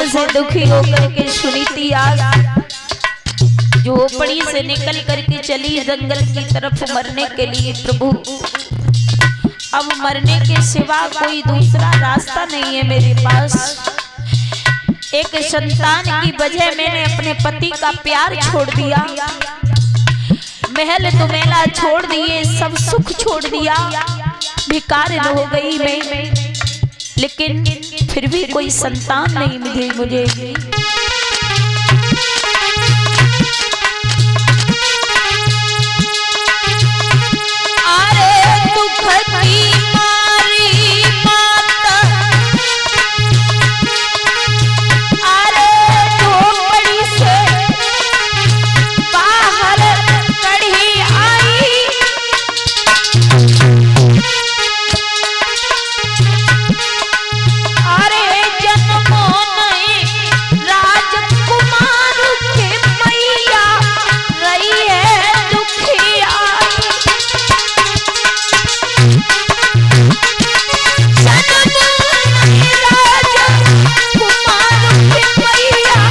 दुखों से दुखी होकर के सुनीति आज झोपड़ी से निकल करके चली जंगल की तरफ मरने के लिए। प्रभु अब मरने के सिवा कोई दूसरा रास्ता नहीं है मेरे पास। एक संतान की वजह मैंने अपने पति का प्यार छोड़ दिया, महल दुमेला छोड़ दिए, सब सुख छोड़ दिया, भिखार हो गई मैं, लेकिन फिर भी कोई संतान नहीं मिली मुझे। अरे दुख की मारी माता, अरे झोपड़ी से बाहर कढ़ी आई, अरे जन्मों नहीं राजकुमार के मैया रही है दुखी आई। जन्मों नहीं राजकुमार के मैया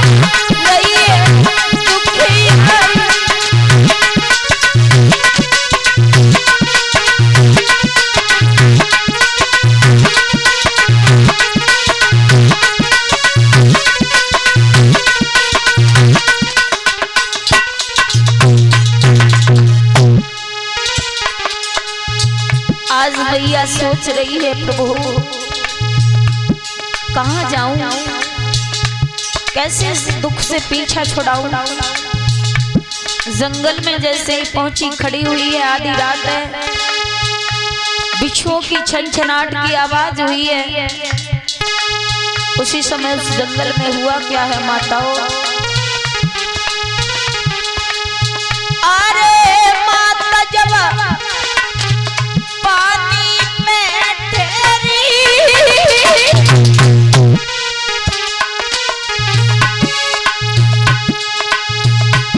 रही है दुखी आई। आज मैया सोच रही है प्रभु कहाँ जाऊं, कैसे इस दुख से पीछा छुड़ाऊं। जंगल में जैसे ही पहुंची खड़ी हुई है, आधी रात है, बिच्छुओं की छनछनाहट की आवाज हुई है। उसी समय उस जंगल में हुआ क्या है माताओं, अरे माता जब पानी में ठहरी,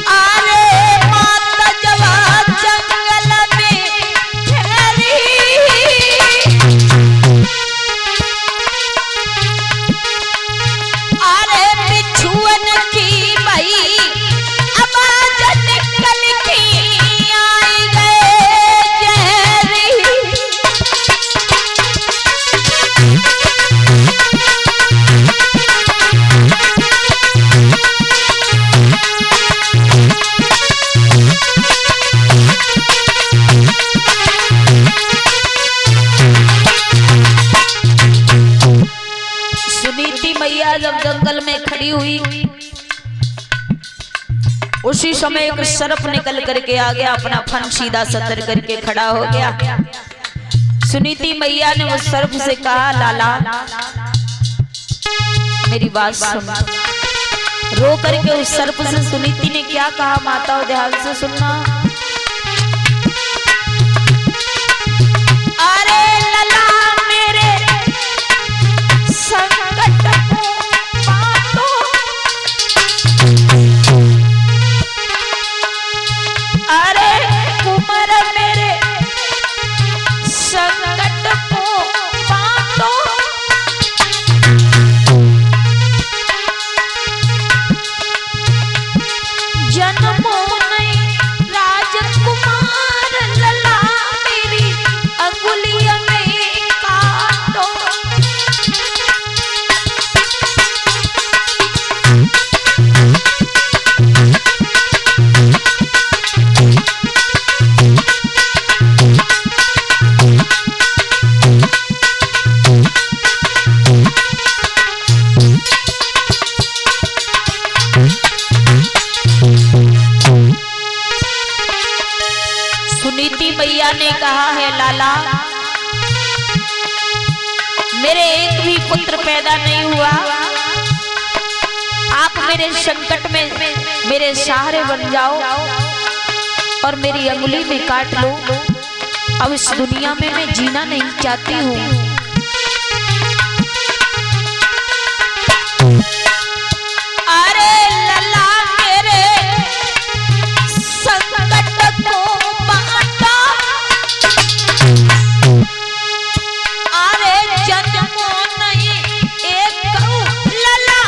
अरे माता जब जंगल में ठहरी, अरे बिच्छुअन की भई आवाज निकल के आई गए जहरी। सुनीति मैया जब जंगल में खड़ी हुई, उसी समय एक सर्प निकल करके आ गया, अपना फन सीधा सतर करके खड़ा हो गया। सुनीति मैया ने उस सर्प से कहा, लाला मेरी बात सुन। रो करके उस सर्प से सुनीति ने क्या कहा माताओं ध्यान से सुनना, अरे लाला मेरे संकट को बांटो, अरे कुमार मेरे संकट को बांटो, जन्मों नहीं राजकुमार लला मेरी अंगुलियों में काटो। सुनीति मैया ने कहा है, लाला मेरे एक भी पुत्र पैदा नहीं हुआ, आप मेरे संकट में मेरे सहारे बन जाओ और मेरी अंगुली में काट लो। अब इस दुनिया में मैं जीना नहीं चाहती हूँ। अरे लला मेरे संकट को बांटो, अरे जन्मों नहीं एक लला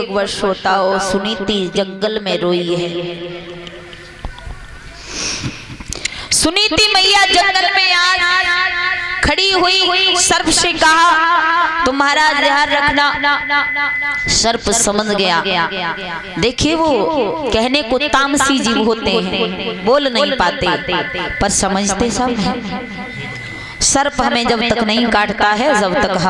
एक वर्ष होता हो, सुनीति जंगल में रोई है। सुनीति मैया जंगल में आज खड़ी हुई, सर्प से कहा तुम्हारा ध्यान रखना। सर्प समझ गया। देखिए वो कहने को तामसी जीव होते हैं, बोल नहीं पाते पर समझते सब हैं। सर्प हमें जब तक नहीं काटता है, जब तक हम